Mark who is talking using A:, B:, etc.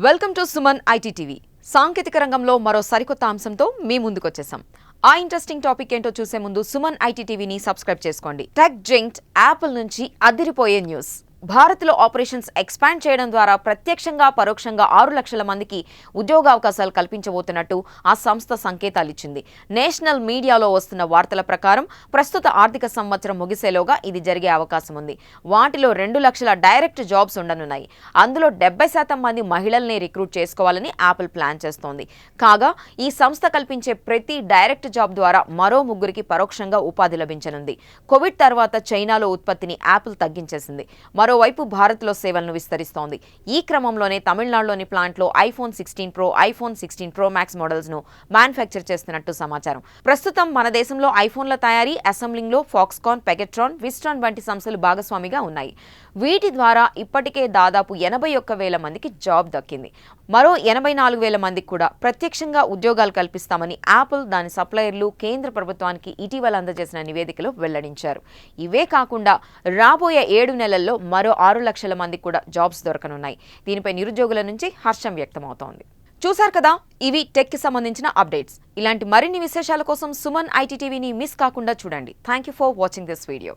A: Welcome to Suman IT TV. సాంకేతిక రంగంలో మరో సరికొత్త అంశంతో మీ ముందుకొచ్చేసాం. ఆ ఇంట్రెస్టింగ్ టాపిక్ ఏంటో చూసే ముందు సుమన్ ఐటీ టీవీని సబ్స్క్రైబ్ చేసుకోండి. టెక్ జైంట్ యాపిల్ నుంచి అదిరిపోయే న్యూస్. భారత్లో ఆపరేషన్స్ ఎక్స్పాండ్ చేయడం ద్వారా ప్రత్యక్షంగా పరోక్షంగా 6 లక్షల మందికి ఉద్యోగావకాశాలు కల్పించబోతున్నట్టు ఆ సంస్థ సంకేతాలిచ్చింది. నేషనల్ మీడియాలో వస్తున్న వార్తల ప్రకారం ప్రస్తుత ఆర్థిక సంవత్సరం ముగిసేలోగా ఇది జరిగే అవకాశం ఉంది. వాటిలో 2 లక్షల డైరెక్ట్ జాబ్స్ ఉండనున్నాయి. అందులో 70% మంది మహిళల్ని రిక్రూట్ చేసుకోవాలని యాపిల్ ప్లాన్ చేస్తోంది. కాగా ఈ సంస్థ కల్పించే ప్రతి డైరెక్ట్ జాబ్ ద్వారా మరో 3కి పరోక్షంగా ఉపాధి లభించనుంది. కోవిడ్ తర్వాత చైనాలో ఉత్పత్తిని యాపిల్ తగ్గించేసింది. మరోవైపు భారత్లో సేవలను విస్తరిస్తోంది. ఈ క్రమంలోనే తమిళనాడులోని ప్లాంట్లో iPhone 16 pro, iPhone 16 pro max models ను మ్యానుఫ్యాక్చర్ చేస్తున్నట్టు సమాచారం. ప్రస్తుతం మన దేశంలో ఐఫోన్ల తయారీ, అసెంబ్లింగ్లో ఫాక్స్కాన్, పెగట్రాన్, విస్ట్రాన్ వంటి సంస్థలు భాగస్వామిగా ఉన్నాయి. వీటి ద్వారా ఇప్పటికే దాదాపు 81,000 మందికి జాబ్ దక్కింది. మరో 84,000 మందికి కూడా ప్రత్యక్షంగా ఉద్యోగాలు కల్పిస్తామని యాపిల్, దాని సప్లయర్లు కేంద్ర ప్రభుత్వానికి ఇటీవల అందజేసిన నివేదికలో వెల్లడించారు. ఇవే కాకుండా రాబోయే 7 నెలల్లో మరో 6 లక్షల మందికి కూడా జాబ్స్ దొరకనున్నాయి. దీనిపై నిరుద్యోగుల నుంచి హర్షం వ్యక్తమవుతోంది. చూశారు కదా, ఇవి టెక్ కి సంబంధించిన అప్డేట్స్. ఇలాంటి మరిన్ని విశేషాల కోసం సుమన్ ఐటీ టీవీని మిస్ కాకుండా చూడండి. Thank you for watching this video.